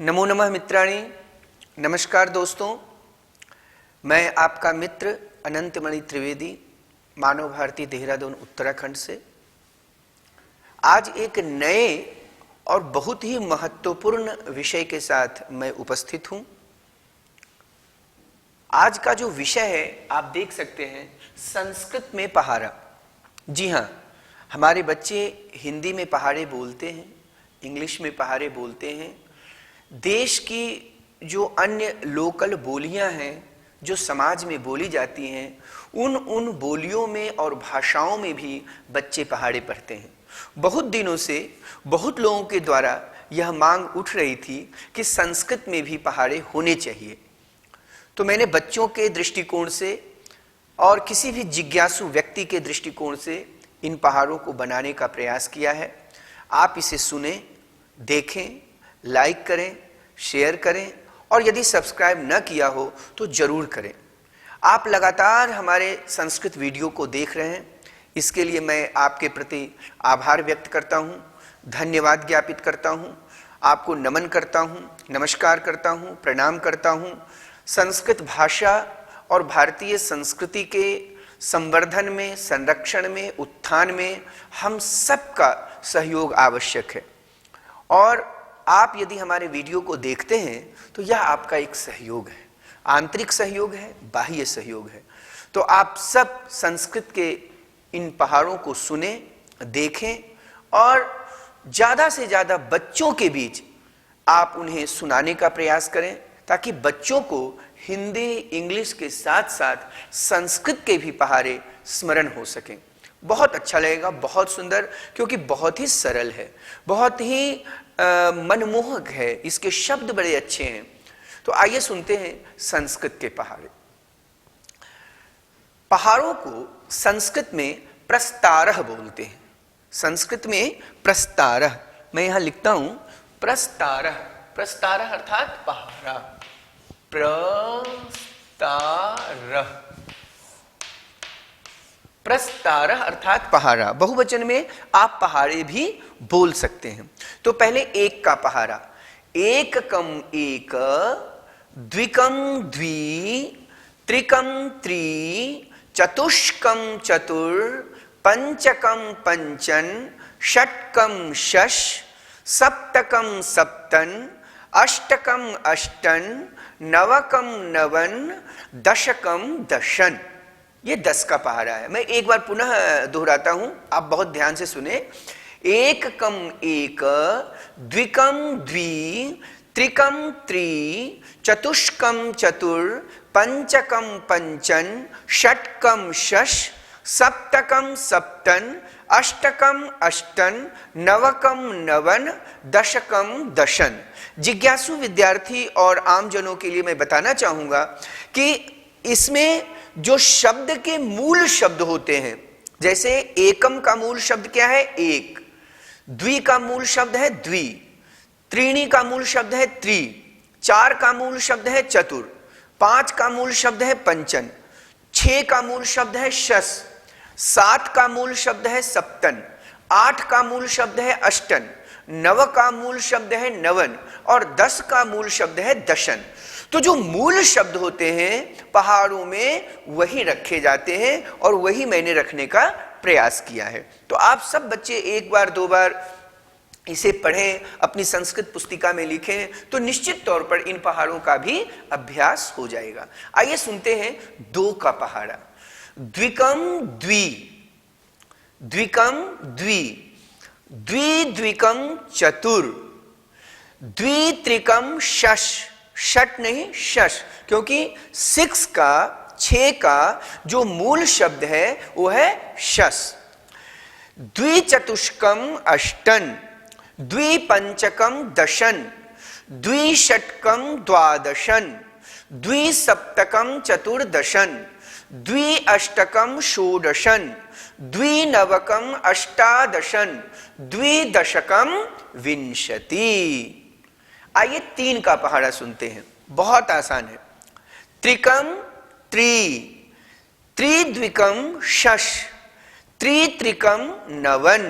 नमो नमः मित्राणि। नमस्कार दोस्तों, मैं आपका मित्र अनंतमणि त्रिवेदी, मानव भारती, देहरादून, उत्तराखंड से आज एक नए और बहुत ही महत्वपूर्ण विषय के साथ मैं उपस्थित हूं। आज का जो विषय है आप देख सकते हैं, संस्कृत में पहाड़ा। जी हाँ, हमारे बच्चे हिंदी में पहाड़े बोलते हैं, इंग्लिश में पहाड़े बोलते हैं। देश की जो अन्य लोकल बोलियां हैं जो समाज में बोली जाती हैं, उन बोलियों में और भाषाओं में भी बच्चे पहाड़े पढ़ते हैं। बहुत दिनों से बहुत लोगों के द्वारा यह मांग उठ रही थी कि संस्कृत में भी पहाड़े होने चाहिए। तो मैंने बच्चों के दृष्टिकोण से और किसी भी जिज्ञासु व्यक्ति के दृष्टिकोण से इन पहाड़ों को बनाने का प्रयास किया है। आप इसे सुने, देखें, लाइक करें, शेयर करें और यदि सब्सक्राइब न किया हो तो जरूर करें। आप लगातार हमारे संस्कृत वीडियो को देख रहे हैं, इसके लिए मैं आपके प्रति आभार व्यक्त करता हूं, धन्यवाद ज्ञापित करता हूं, आपको नमन करता हूं, नमस्कार करता हूं, प्रणाम करता हूं। संस्कृत भाषा और भारतीय संस्कृति के संवर्धन में, संरक्षण में, उत्थान में हम सबका सहयोग आवश्यक है। और आप यदि हमारे वीडियो को देखते हैं तो यह आपका एक सहयोग है, आंतरिक सहयोग है, बाह्य सहयोग है। तो आप सब संस्कृत के इन पहाड़ों को सुने, देखें और ज़्यादा से ज़्यादा बच्चों के बीच आप उन्हें सुनाने का प्रयास करें, ताकि बच्चों को हिंदी, इंग्लिश के साथ साथ संस्कृत के भी पहाड़े स्मरण हो सकें। बहुत अच्छा लगेगा, बहुत सुंदर, क्योंकि बहुत ही सरल है, बहुत ही मनमोहक है, इसके शब्द बड़े अच्छे हैं। तो आइए सुनते हैं संस्कृत के पहाड़े। पहाड़ों को संस्कृत में प्रस्तारः बोलते हैं। संस्कृत में प्रस्तारः, मैं यहां लिखता हूं प्रस्तारः। प्रस्तारः अर्थात पहाड़ा, प्रस्तारः। प्रस्तारः अर्थात पहाड़ा। बहुवचन में आप पहाड़े भी बोल सकते हैं। तो पहले एक का पहाड़ा। एककम एक, द्विकम द्वि, त्रिकम त्रि, चतुष्कम चतुर, पंचकम पंचन, षट्कम शश, सप्तकम सप्तन, अष्टकम अष्टन, नवकम नवन, दशकम दशन। ये 10 का पहाड़ा है। मैं एक बार पुनः दोहराता हूं, आप बहुत ध्यान से सुने। एककम एक, द्विकम द्वि, त्रिकम त्रि, चतुष्कम चतुर, पंचकम पंचन, षट्कम शश, सप्तकम सप्तन, अष्टकम अष्टन, नवकम नवन, दशकम दशन। जिज्ञासु विद्यार्थी और आमजनों के लिए मैं बताना चाहूंगा कि इसमें जो शब्द के मूल शब्द होते हैं, जैसे एकम का मूल शब्द क्या है? एक। द्वि का मूल शब्द है द्वि। त्रीणी का मूल शब्द है त्रि। चार का मूल शब्द है चतुर। पांच का मूल शब्द है पंचन। 6 का मूल शब्द है शस। 7 का मूल शब्द है सप्तन। 8 का मूल शब्द है अष्टन। 9 का मूल शब्द है नवन और 10 का मूल शब्द है दशन। तो जो मूल शब्द होते हैं पहाड़ों में, वही रखे जाते हैं और वही मैंने रखने का प्रयास किया है। तो आप सब बच्चे एक बार दो बार इसे पढ़ें, अपनी संस्कृत पुस्तिका में लिखें, तो निश्चित तौर पर इन पहाड़ों का भी अभ्यास हो जाएगा। आइए सुनते हैं 2 का पहाड़ा। द्विकम द्वि, द्विकम द्वि, द्वि द्विकम चतुर, द्वि त्रिकम शश। षट नहीं, शश, क्योंकि 6 का जो मूल शब्द है वो है शस। द्विचतुष्कम अष्टन, द्विपंचकम दशन, द्विषट्कम द्वादशन, द्विसप्तकम चतुर्दशन, द्विअष्टकम षोडशन, द्विनवकम अष्टादशन, द्विदशकम विंशति। आइए 3 का पहाड़ा सुनते हैं, बहुत आसान है। त्रिकम त्रि, त्रिद्विकम शश, त्रित्रिकम नवन,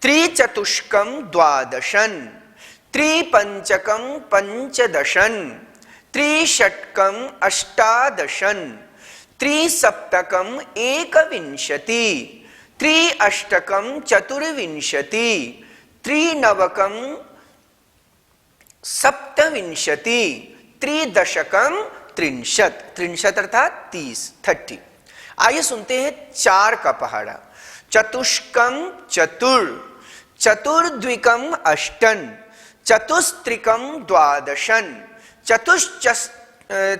त्रिचतुष्कम द्वादशन, त्रिपंचकम पंचदशन, त्रिषट्कम अष्टादशन, त्रिसप्तकम एकविंशति, त्रिअष्टकम चतुर्विंशति, त्रिनवकम सप्तविंशति, त्रिदशकम त्रिंशत, त्रिंशत अर्थात 30। आइए सुनते हैं 4 का पहाड़ा। चतुष्कम चतुर, चतुर्द्विकम अष्टन, चतुस्त्रिकम द्वादशन,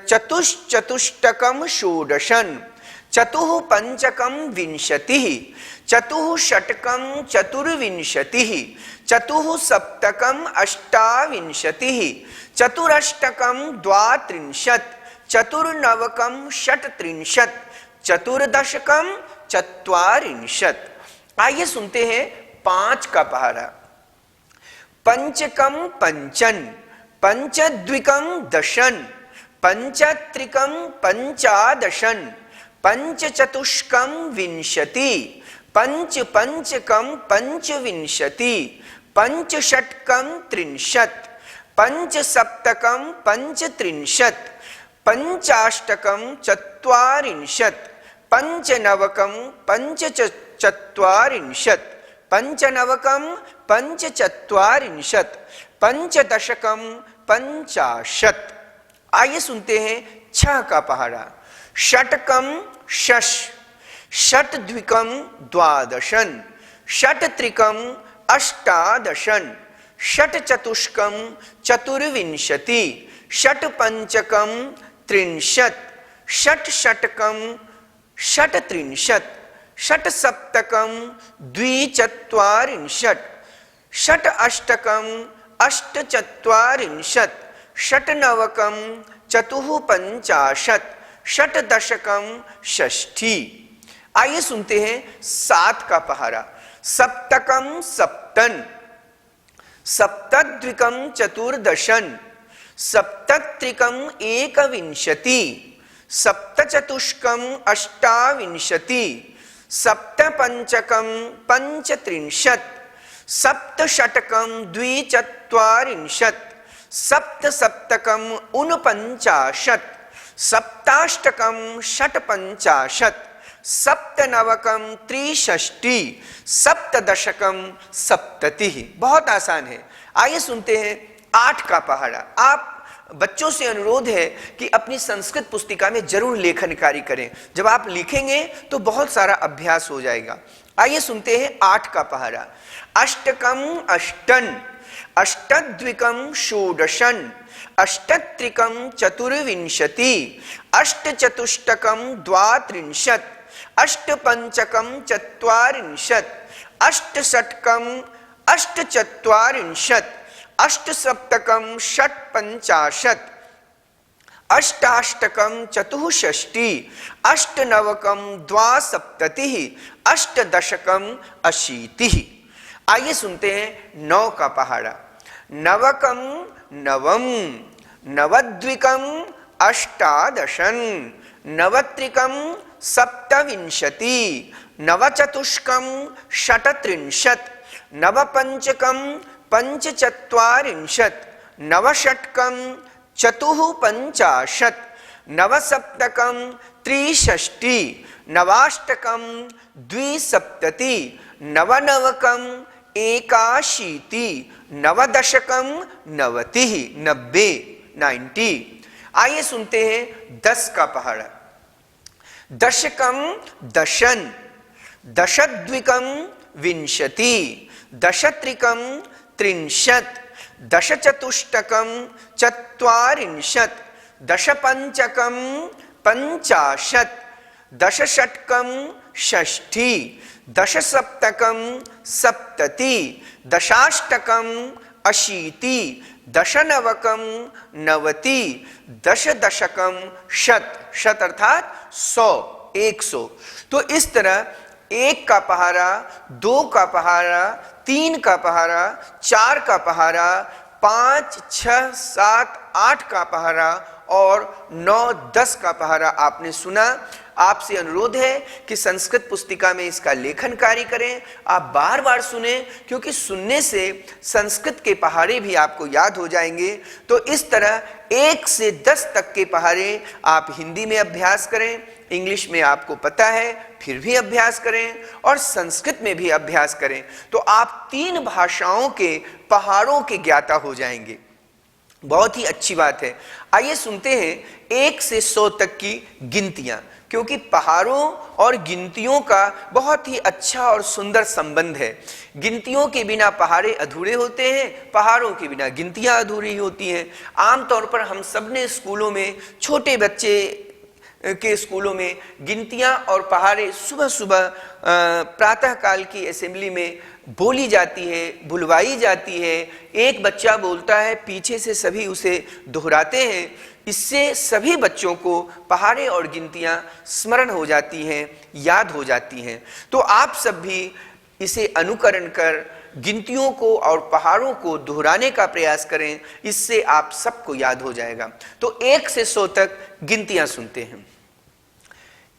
चतुश्चतुष्टकम षोडशन, चतुः पंचकम विंशतिः, चतुः षट्कम चतुर्विंशतिः, चतुः सप्तकम अष्टाविंशतिः, चतुरष्टकम द्वात्रिंशत्, चतुर्नवकम षट्त्रिंशत्, चतुर्दशकम चत्वारिंशत्। आइए सुनते हैं 5 का पहाड़ा। पंचकम पंचन, पंचद्विकम दशन, पंचत्रिकम पंचादशन, पंचचतुष्कम विंशति, पंचपंचकम पंचविंशति, पंचषट्कम त्रिंशत्, पंचसप्तकम पंचत्रिंशत्, पंचाष्टकम चत्वारिंशत्, पंचनवकम पंचचत्वारिंशत्, पंचनवकम पंचचत्वारिंशत्, पंचदशकम 50। आइए सुनते हैं 6 का पहाड़ा। षट्कम शश, षट्द्विकम द्वादशन, षट्त्रिकम अष्टादशन, षट्चतुष्कम चतुर्विंशति, षट्पंचकम त्रिंशत्, षट्षट्कम षट्त्रिंशत्, षट्सप्तकम द्विचत्वारिंशत्, षट्अष्टकम अष्टचत्वारिंशत्, षट्नवकम चतुःपंचाशत्, षट्दशकम 60। आइए सुनते हैं 7 का पहाड़ा। सप्तकम सप्तन, सप्तद्विकम चतुर्दशन, सप्तत्रिकम एकविंशति, सप्तचतुष्कम अष्टाविंशति, सप्तपंचकम पंचत्रिंशत्, सप्तषट्कम द्विचत्वारिंशत्, सप्तसप्तकम 49, सप्ताष्टकम षट्पंचाशत्, सप्तनवकम 63, सप्तदशकम 70। बहुत आसान है। आइए सुनते हैं 8 का पहाड़ा। आप बच्चों से अनुरोध है कि अपनी संस्कृत पुस्तिका में जरूर लेखन कार्य करें। जब आप लिखेंगे तो बहुत सारा अभ्यास हो जाएगा। आइए सुनते हैं 8 का पहाड़ा। अष्टकम अष्टन, अष्टद्विकम षोडशन, अष्टत्रिकम चतुर्विंशति, अष्टचतुष्टकम द्वात्रिंशत्, अष्टपंचकम चत्वारिंशत्, अष्टषट्कम अष्टचत्वारिंशत्, अष्टसप्तकम षट्पंचाशत्, अष्टाष्टकम चतुःषष्टि, अष्टनवकम द्वासप्ततिः, अष्टदशकम 80। आइए सुनते हैं 9 का पहाड़ा। नवकम नवम, नवद्विकम अष्टादशन, नवत्रिकम सप्तविंशति, नवचतुष्कम षट्त्रिंशत्, नवपंचकम पंचचत्वारिंशत्, नवषट्कम चतुःपंचाशत्, नवसप्तकम त्रिषष्टि, नवाष्टकम द्विसप्तति, नवनवकम एकाशीति, नवदशकम 90। आइए सुनते हैं 10 का पहाड़ा। दशकम दशन, दशद्विकम विंशति, दशत्रिकम त्रिंशत्, दशचतुष्टकम चत्वारिंशत्, दशपंचकम 50, दशषट्कम 60, दशसप्तकम 70, दशाष्टकम 80, दशनवकम 90, दशदशकम 100, शत अर्थात 100, 100। तो इस तरह 1 का पहाड़ा, 2 का पहाड़ा, 3 का पहाड़ा, 4 का पहाड़ा, 5, 6, 7, 8 का पहाड़ा और 9, 10 का पहाड़ा आपने सुना। आपसे अनुरोध है कि संस्कृत पुस्तिका में इसका लेखन कार्य करें। आप बार बार सुने, क्योंकि सुनने से संस्कृत के पहाड़े भी आपको याद हो जाएंगे। तो इस तरह 1 से 10 तक के पहाड़े आप हिंदी में अभ्यास करें, इंग्लिश में आपको पता है फिर भी अभ्यास करें, और संस्कृत में भी अभ्यास करें, तो आप 3 भाषाओं के पहाड़ों के ज्ञाता हो जाएंगे। बहुत ही अच्छी बात है। आइए सुनते हैं 1 से 100 तक की गिनतियां, क्योंकि पहाड़ों और गिनतियों का बहुत ही अच्छा और सुंदर संबंध है। गिनतियों के बिना पहाड़े अधूरे होते हैं, पहाड़ों के बिना गिनतियां अधूरी होती हैं। आमतौर पर हम सबने स्कूलों में, छोटे बच्चे के स्कूलों में गिनतियां और पहाड़े सुबह सुबह प्रातः काल की असेंबली में बोली जाती है, बुलवाई जाती है। एक बच्चा बोलता है, पीछे से सभी उसे दोहराते हैं। इससे सभी बच्चों को पहाड़े और गिनतियां स्मरण हो जाती हैं, याद हो जाती हैं। तो आप सब भी इसे अनुकरण कर गिनतियों को और पहाड़ों को दोहराने का प्रयास करें, इससे आप सबको याद हो जाएगा। तो 1 से 100 तक गिनतियां सुनते हैं।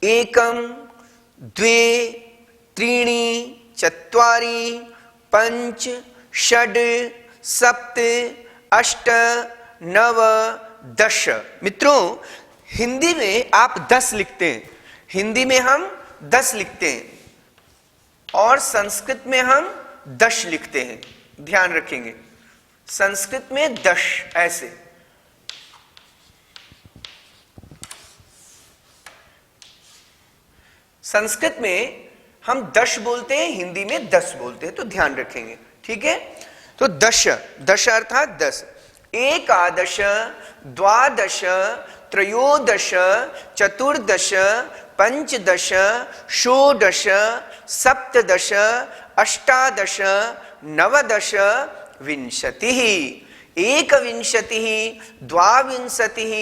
1 2 3 4 5 6 7 8 9 10। मित्रों, हिंदी में आप 10 लिखते हैं, हिंदी में हम 10 लिखते हैं, और संस्कृत में हम 10 लिखते हैं। ध्यान रखेंगे, संस्कृत में 10 ऐसे। संस्कृत में हम 10 बोलते हैं, हिंदी में 10 बोलते हैं, तो ध्यान रखेंगे, ठीक है। तो 10 अर्थात 10। 11 द्वादश त्रयोदश चतुर्दश पंचदश षोडश सप्तदश अष्टादश नवदश विंशतिः। 21 द्वाविंशतिः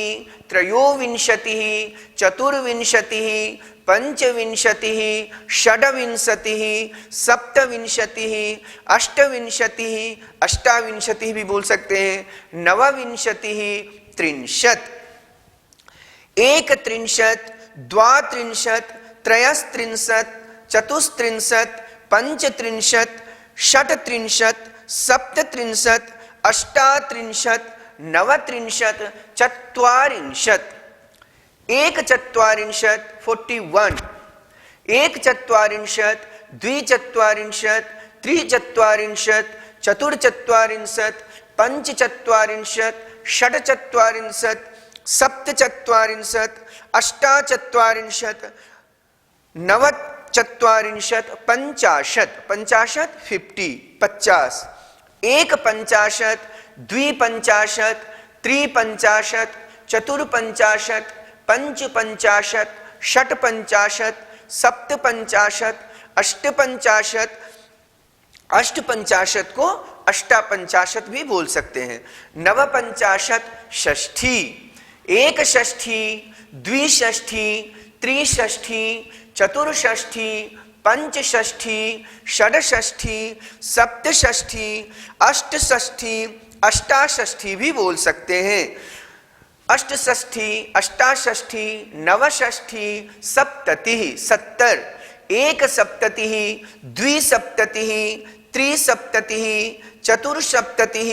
त्रयोविंशतिः चतुर्विंशतिः पंचविंशतिः षड्विंशतिः सप्तविंशतिः अष्टविंशतिः, अष्टाविंशतिः भी बोल सकते हैं, नवविंशतिः 30। 31 द्वात्रिंशत् त्रयस्त्रिंशत् चतुस्त्रिंशत् पंचत्रिंशत् षट्त्रिंशत् सप्तत्रिंशत् अष्टात्रिंशत् नवत्रिंशत् चत्वारिंशत्। 1 41, 1 द्विचत्वारिंशत् त्रिचत्वारिंशत् चतुर्चत्वारिंशत् पंचचत्वारिंशत् षट्चत्वारिंशत् सप्तचत्वारिंशत् अष्टाचत्वारिंशत् नवचत्वारिंशत् 50, 50, 1 द्विपंचाशत् त्रिपंचाशत् चतुर्पंचाशत् पंचपंचाशत् षट्पंचाशत् सप्तपंचाशत् अष्टपंचाशत्, अष्टपंचाशत् को अष्टापंचाशत् भी बोल सकते हैं। नवपंचाशत् षष्ठी, 61, द्विषष्ठी त्रिषष्ठी चतुर्षष्ठी पंचषष्ठी षड्षष्ठी सप्तषष्ठी अष्टषष्ठी अष्टाषष्ठी भी बोल सकते हैं। अष्टषष्ठी अष्टाषष्ठी नवषष्ठी सप्ततिः 70, 1 द्विसप्ततिः त्रिसप्ततिः चतुर्सप्ततिः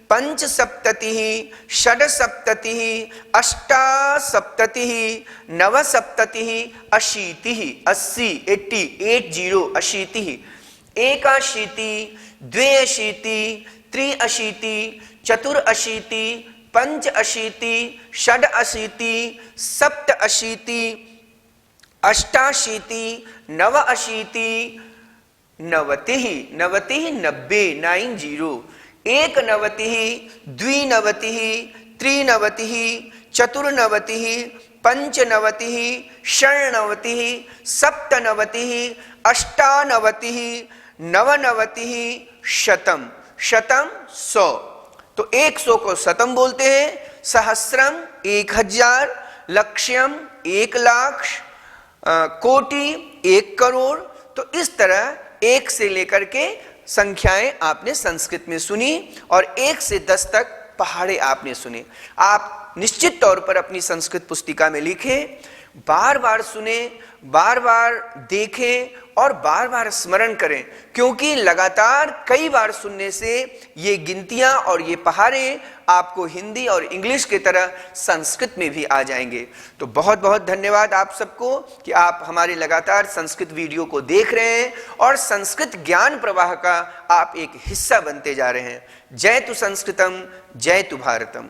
पंचसप्ततिः षड्सप्ततिः अष्टासप्ततिः नवसप्ततिः 80, 80, 80, 81, 82, 83, 84, 85, 86, 87, 88, 89, 90, 90, 91, द्विनवतिः त्रिनवतिः चतुर्नवतिः पंचनवतिः षण्णवतिः सप्तनवतिः अष्टानवतिः नवनवतिः शतम, 100। तो 100 को शतम बोलते हैं, सहस्रम 1000, लक्ष्यम 1,00,000, कोटि 1 करोड़। तो इस तरह 1 से लेकर के संख्याएं आपने संस्कृत में सुनी, और 1 से 10 तक पहाड़े आपने सुने। आप निश्चित तौर पर अपनी संस्कृत पुस्तिका में लिखें। बार बार सुने, बार बार देखें और बार बार स्मरण करें, क्योंकि लगातार कई बार सुनने से ये गिनतियां और ये पहाड़े आपको हिंदी और इंग्लिश की तरह संस्कृत में भी आ जाएंगे। तो बहुत बहुत धन्यवाद आप सबको कि आप हमारे लगातार संस्कृत वीडियो को देख रहे हैं और संस्कृत ज्ञान प्रवाह का आप एक हिस्सा बनते जा रहे हैं। जय तु संस्कृतम, जय तु भारतम।